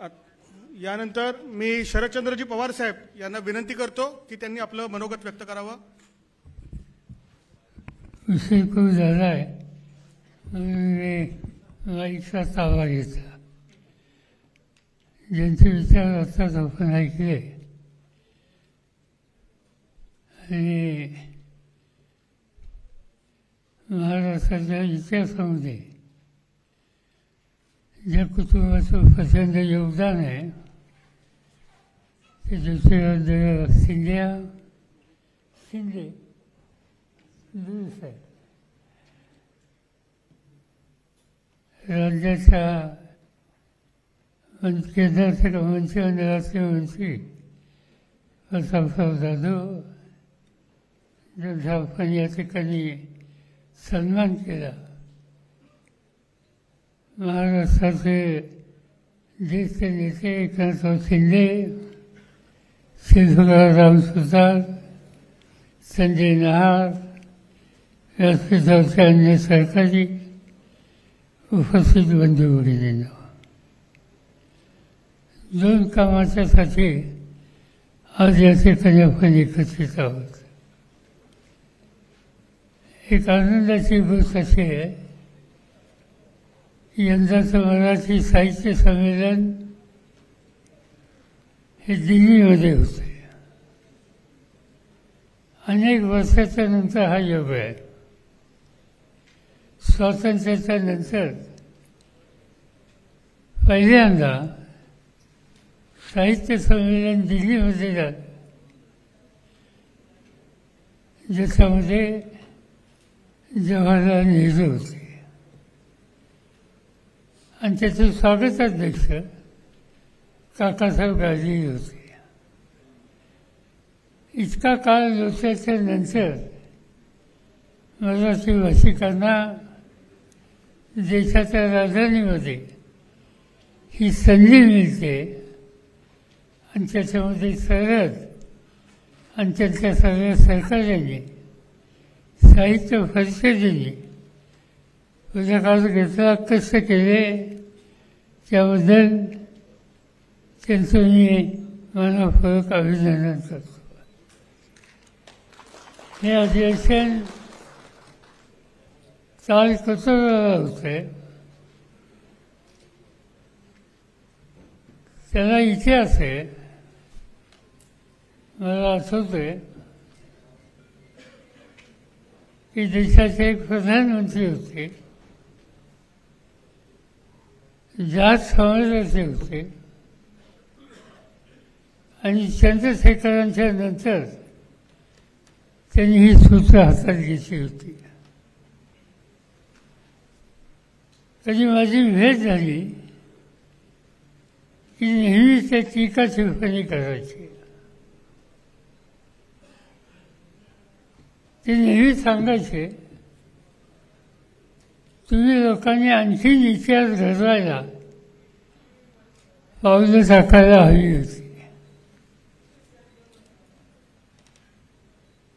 यानंतर मी शरदचंद्रजी पवार साहेब यांना विनंती करतो की त्यांनी आपलं मनोगत व्यक्त करावं. विषय खूप झाला आहे माईकचा ताबा घेतला. ज्यांचे विचार असतात आपण ऐकले आणि महाराष्ट्राच्या इतिहासामध्ये ज्या कुटुंबाचं प्रचंड योगदान आहे ते ज्योतिराव शिंदे साहेब राज्याच्या केंद्राचे मंत्री आणि राष्ट्रीय मंत्री प्रतापराव जाधव ज्यांचा आपण या ठिकाणी सन्मान केला. महाराष्ट्राचे ज्येष्ठ नेते एकनाथराव शिंदे, शिवराम सुतार, संजय नहार, व्यासपीठावरचे अन्य सरकारी उपस्थित बंधू भगिनींनो, दोन कामाच्यासाठी आज या ठिकाणी आपण एकत्रित आहोत. एक आनंदाची गोष्ट अशी आहे की यंदाचं मराठी साहित्य संमेलन हे दिल्लीमध्ये होते. अनेक वर्षाच्या नंतर हा योग आहे. स्वातंत्र्याच्या नंतर पहिल्यांदा साहित्य संमेलन दिल्लीमध्ये झालं, ज्याच्यामध्ये जवाहरलाल नेहरू होते आणि त्याचे स्वागताध्यक्ष काकासाहेब गाजवी होते. इतका काळ लोटल्याच्या नंतर मराठी भाषिकांना देशाच्या राजधानीमध्ये ही संधी मिळते आणि त्याच्यामध्ये सरहद आणि त्यांच्या सगळ्या सहकार्याने साहित्य परिषदेने पुढाकार घेतला, कष्ट केले, त्याबद्दल त्यांचं मी मनःपूर्वक अभिनंदन करतो. हे अधिवेशन तालकतोराला होते. त्याला इतिहास आहे. मला आठवतंय की देशाचे एक प्रधानमंत्री होते, जात समाजाचे होते आणि चंद्रशेखरांच्या नंतर त्यांनी ही सूत्र हातात घेतली होती. कधी माझी भेट झाली की नेहमी ते टीका टिप्पणी करायची. ते नेहमी सांगायचे, तुम्ही लोकांनी आणखीन इतिहास घडवायला पावलं टाकायला हवी होती.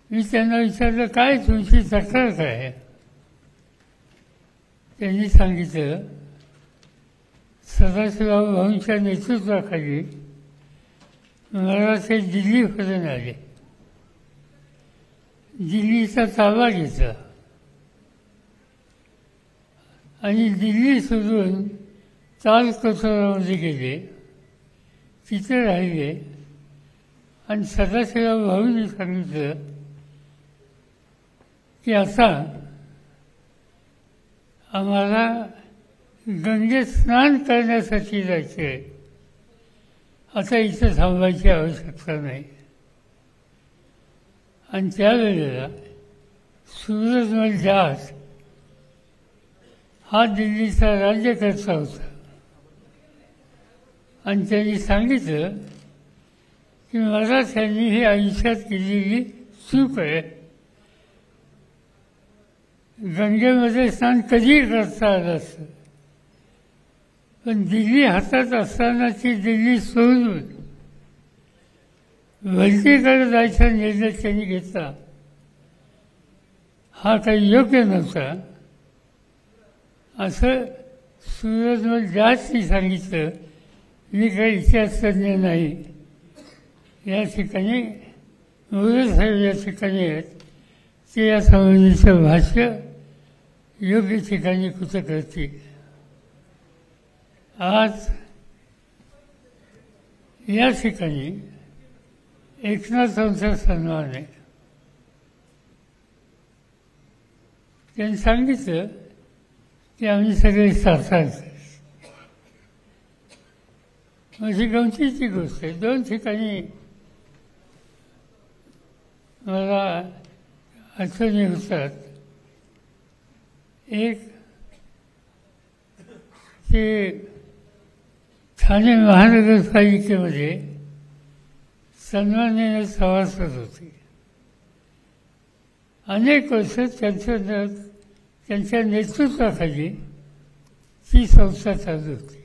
मी त्यांना विचारलं, काय तुमची तक्रार काय आहे? त्यांनी सांगितलं, सदाशिवराव भाऊंच्या नेतृत्वाखाली मराठे दिल्लीपर्यंत आले, दिल्लीचा ताबा घेतला आणि दिल्ली सोडून तालकतोरामध्ये गेले, तिथे राहिले आणि सदाशिवराव भाऊंनी सांगितलं की आता आम्हाला गंगेत स्नान करण्यासाठी जायचे आहे, आता इथं थांबायची आवश्यकता नाही. आणि त्यावेळेला सूरजमल जहाज हा दिल्लीचा राज्यकर्ता होता आणि त्यांनी सांगितलं की मराठ्यांनी ही आयुष्यात केलेली चूक आहे, गंगेमध्ये स्नान कधी करता आलं असतं, पण दिल्ली हातात असतानाची दिल्ली सोडून वलतीकडे जायचा निर्णय त्यांनी घेतला, हा काही योग्य नव्हता असं सूरजमल जहाजनी सांगितलं. मी काही इतिहासतज्ञ नाही. या ठिकाणी मोरे साहेब या ठिकाणी आहेत ते या संबंधीचं भाष्य योग्य ठिकाणी कुठं करतील. आज या ठिकाणी एकनाथांचा सन्मान आहे. त्यांनी सांगितलं की आम्ही सगळे सातारचे. माझी गमतीची गोष्ट आहे. 2 ठिकाणी मला आठवणी होतात. एक ते ठाणे महानगरपालिकेमध्ये सन्माननीय सभासद होते. अनेक वर्ष त्यांच्या नेतृत्वाखाली ती संस्था चालू होती.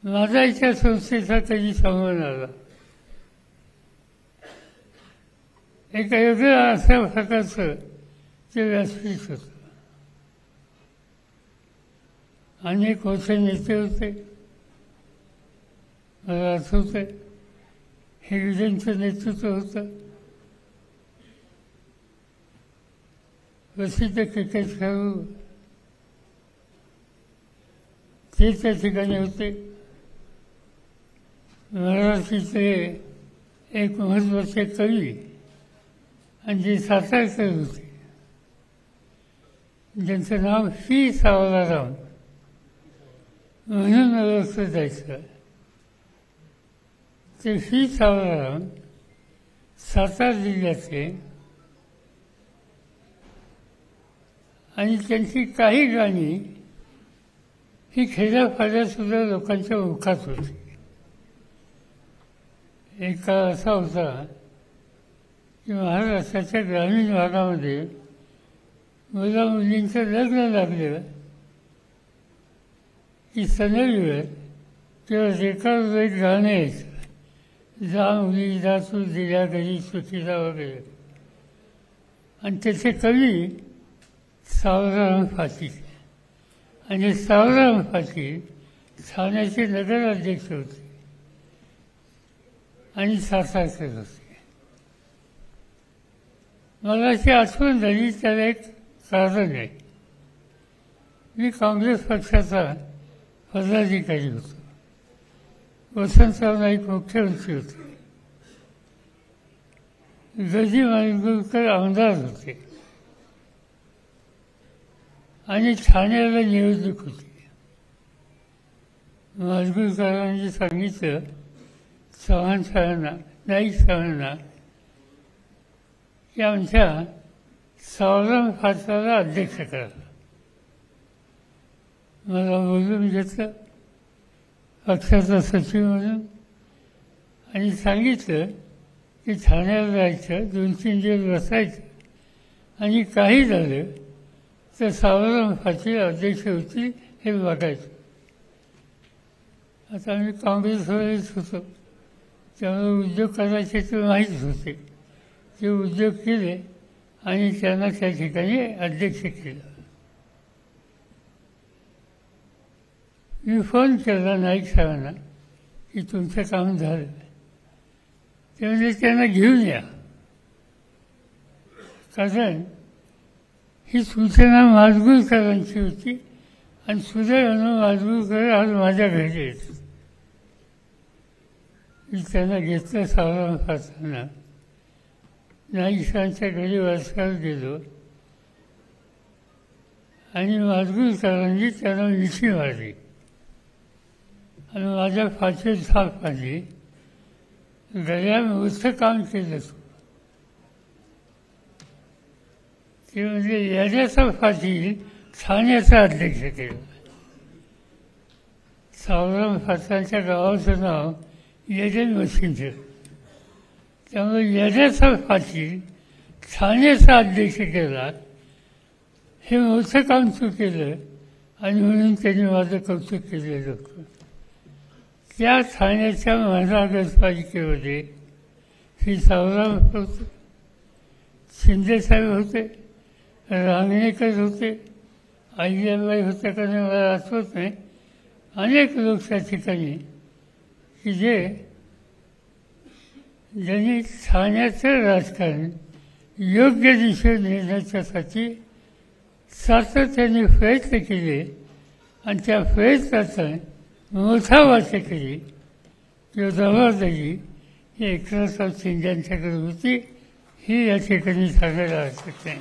माझा त्या संस्थेचा कधी संबंध आला. एका वेगळ्या अशा प्रकारचं ते व्यासपीठ होतं. अनेक मोठे नेते होते. मला आठवतं हेगडेंचं नेतृत्व होतं. प्रसिद्ध क्रिकेट खेळाडू ते त्या ठिकाणी होते. मराठीचे एक महत्त्वाचे कवी आणि जे सातारकर होते ज्यांचं नाव श्री सावलाराम म्हणून ओळखलं जायचं. ते श्री सावलाराम सातारा जिल्ह्याचे आणि त्यांची काही गाणी ही खेड्यापाड्यातसुद्धा लोकांच्या मुखात होती. एक काळ असा होता की महाराष्ट्राच्या ग्रामीण भागामध्ये मुला मुलींचं लग्न लागलं की सणवीवर किंवा रेकॉर्ड एक गाणं यायचं. जा मुली जा तू दिल्या घरी सुखीला वगैरे. आणि त्याचे कवी सावराम फाशी. आणि सावराम फाशी ठाण्याचे नगराध्यक्ष होते आणि सातारकर होते. मला अशी आठवण झाली त्याला एक कारण आहे. मी काँग्रेस पक्षाचा पदाधिकारी होतो. वसंतराव नाईक मुख्यमंत्री होते. गजी माडगूळकर आमदार होते आणि ठाण्याला निवडणूक होती. माडगूळकरांनी सांगितलं चव्हाण साहेबांना नाईक साहेबांना की आमच्या सावरम फाटाला अध्यक्ष करा. मला बोलून घेतलं पक्षाचा सचिव म्हणून आणि सांगितलं की ठाण्याला जायचं 2-3 दिवस बसायचं आणि काही झालं तर सावरम फाटी अध्यक्ष होती हे बघायचं. आता आम्ही काँग्रेसवरच होतो त्यामुळे उद्योग करायचे ते माहीत होते. ते उद्योग केले आणि त्यांना त्या ठिकाणी अध्यक्ष केलं. मी फोन केला नाईक साहेबांना की तुमचं काम झालं. ते म्हणजे त्यांना घेऊन या, कारण ही सूचना माडगूळकरांची होती आणि सुदैवानं माडगूळकर आज माझ्या घरी येत. मी त्यांना घेतलं सावरम फाटांना. नाईक साहेबांच्या घरी वारसावर गेलो आणि माडगूळकरांनी त्यांना मिठी मारली आणि माझ्या फाशीत झाप आली. गळ्या मोठं काम केलं तू. ते म्हणजे याच्याचा फाशी ठाण्याचा अध्यक्ष केला. सावरम फाटांच्या गावाचं नाव येडन मशिंद. त्यामुळे याच्याचा फाशी ठाण्याचा अध्यक्ष केला. हे मोठं काम तू केलं आणि म्हणून त्यांनी माझं कौतुक केलेलं होतं. त्या ठाण्याच्या महानगरपालिकेमध्ये श्री सावराम होते, शिंदेसाहेब होते, रांगणेकर होते, अहिल्याबाई होत्या का नाही मला आठवत नाही, अनेक लोक त्या ठिकाणी की ज्यांनी ठाण्याचं राजकारण योग्य दिशेने नेण्याच्यासाठी सातत्याने प्रयत्न केले आणि त्या प्रयत्नाचा मोठा वाटा केली किंवा जबाबदारी ही एकनाथराव शिंदे यांच्याकडे होती, ही या ठिकाणी सांगायला आवश्यक नाही.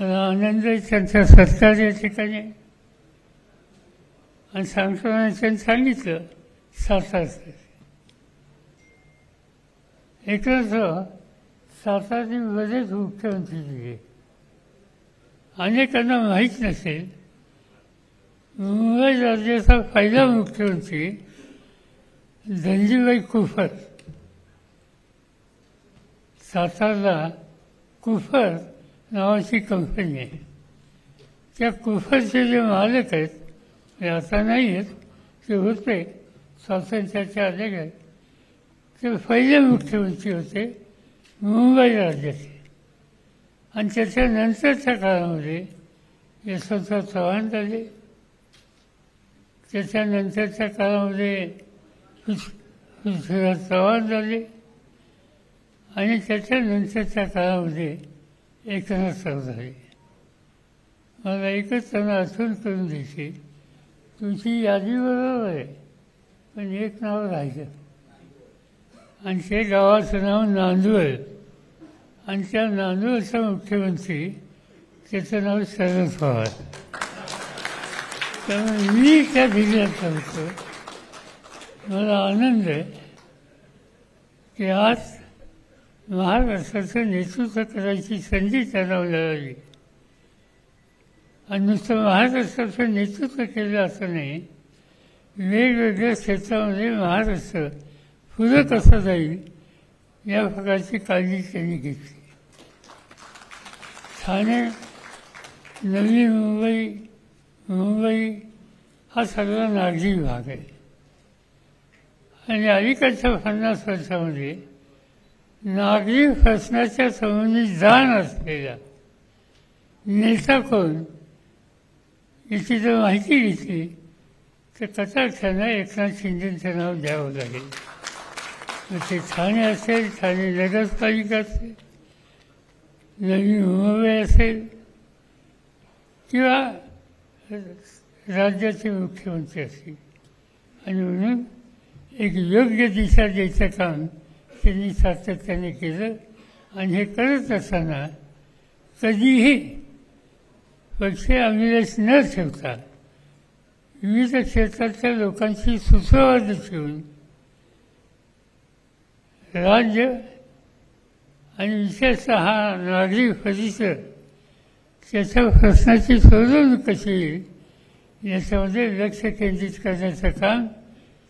मला आनंद आहे त्यांचा सत्कार या ठिकाणी आहे. आणि सांगताना त्यांनी सांगितलं सातारचं एकनाथराव सातारने बरेच मुख्यमंत्री दिले. अनेकांना माहीत नसेल, मुंबई राज्याचा पहिला मुख्यमंत्री धनजीभाई कुफर, सातारला कुफर नावाची कंपनी आहे. त्या कुफरचे जे मालक आहेत ते आता नाही आहेत, ते होते स्वातंत्र्याच्या अलीकडे. ते पहिले मुख्यमंत्री होते मुंबई राज्याचे. आणि त्याच्यानंतरच्या काळामध्ये यशवंतराव चव्हाण झाले, त्याच्यानंतरच्या काळामध्ये पृथ्वीराज चव्हाण झाले आणि त्याच्यानंतरच्या काळामध्ये एकनाथराव झाले. मला एकच त्यांना आठवण करून द्यायची, तुमची यादी बरोबर आहे पण एक नाव राहिलं आणि ते गावाचं नाव नांदवळ. आणि त्या नांदवळचा मुख्यमंत्री त्याचं नाव शरद पवार. त्यामुळे मी त्या जिल्ह्यात होतो. मला आनंद आहे की आज महाराष्ट्राचं नेतृत्व करायची संधी त्यांना मिळाली. आणि नुसतं महाराष्ट्राचं नेतृत्व केलं असं नाही, वेगवेगळ्या क्षेत्रामध्ये महाराष्ट्र पुढं कसं जाईल या प्रकारची काळजी त्यांनी घेतली. ठाणे, नवी मुंबई हा सगळा नागरी भाग आहे. आणि अलीकडच्या 50 वर्षामध्ये नागरी प्रश्नाच्या संबंधी जाण असलेला नेता कोण याची जर माहिती घेतली तर कटाक्षानं एकनाथ शिंदेचं नाव द्यावं लागेल. मग ते ठाणे असेल, ठाणे नगरपालिका असेल, नवी मुंबई असेल किंवा राज्याचे मुख्यमंत्री असतील. आणि म्हणून एक योग्य दिशा द्यायचं काम त्यांनी सातत्याने केलं. आणि हे करत असताना कधीही पक्ष अभिलेष न ठेवता विविध क्षेत्रातल्या लोकांशी सुसंवाद ठेवून राज्य आणि विशेषतः नागरिक परिसर त्याच्या प्रश्नाची सोडवणूक कशी येईल याच्यामध्ये लक्ष केंद्रित करण्याचं काम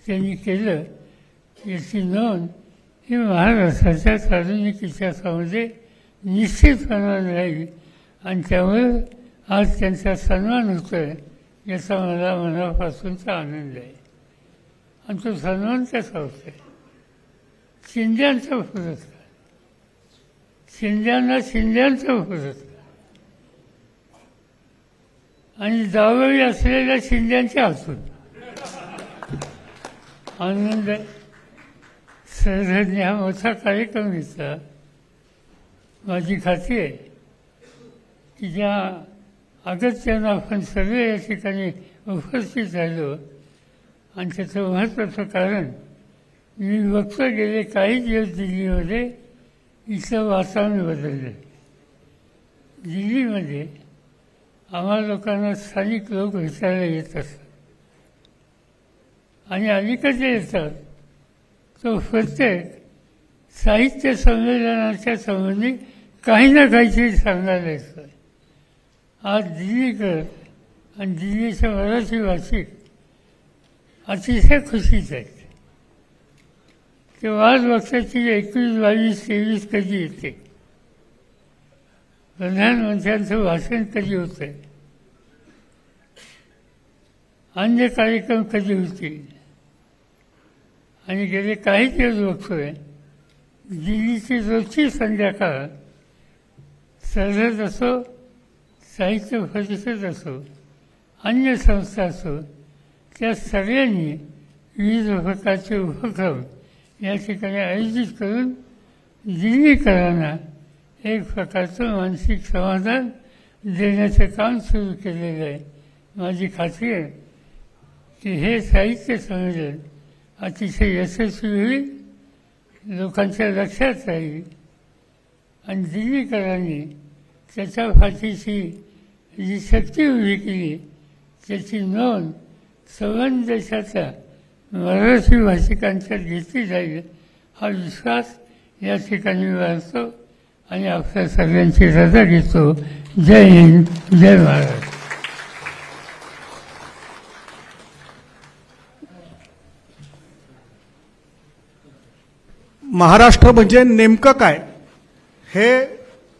त्यांनी केलं. याची नोंद ही महाराष्ट्राच्या सार्वजनिक इतिहासामध्ये निश्चितपणाने राहील. आणि त्यामुळे आज त्यांचा सन्मान होतो आहे याचा मला मनापासूनचा आनंद आहे. आणि तो सन्मान कसा होतो आहे? शिंद्यांचा पुरस्कार, शिंद्यांचा पुरस्कार आणि जावळी असलेल्या शिंद्यांच्या हातून आनंद आहे. सरहदने हा मोठा कार्यक्रम घेतला. माझी खात्री आहे की ज्या अगत्यानं आपण सगळे या ठिकाणी उपस्थित राहिलो. आणि त्याचं महत्त्वाचं कारण मी बघतो गेले काही दिवस दिल्लीमध्ये इथलं वातावरण बदललं. दिल्लीमध्ये आम्हाला लोकांना स्थानिक लोक भेटायला येत असतात आणि अलीकडे येतात तो प्रत्येक साहित्य संमेलनाच्या संबंधी काही ना काहीतरी सांगायला येतं. आज दिल्लीकर आणि दिल्लीचे मराठी भाषिक अतिशय खुशीत आहेत. ते वाद बघतात की 21, 22, 23 कधी येते, प्रधानमंत्र्यांचं भाषण कधी होतं आहे, अन्य कार्यक्रम कधी होतील. आणि गेले काही दिवस बघतोय दिल्लीची रोजची संध्याकाळ सरहद असो, साहित्य परिषद असो, अन्य संस्था असो, त्या सगळ्यांनी विविध प्रकारचे उपक्रम या ठिकाणी आयोजित करून दिल्लीकरांना एक प्रकारचं मानसिक समाधान देण्याचं काम सुरू केलेलं आहे. माझी खात्री आहे की हे साहित्य संमेलन अतिशय यशस्वी होईल, लोकांच्या लक्षात राहील आणि दिल्लीकरांनी त्याच्या पाठीशी जी शक्ती उभी केली त्याची नोंद संबंध देशाच्या मराठी भाषिकांच्यात घेतली जाईल हा विश्वास या ठिकाणी मी बाळगतो आणि आपल्या सगळ्यांची रजा घेतो. जय हिंद, जय महाराष्ट्र. महाराष्ट्र म्हणजे नेमकं काय हे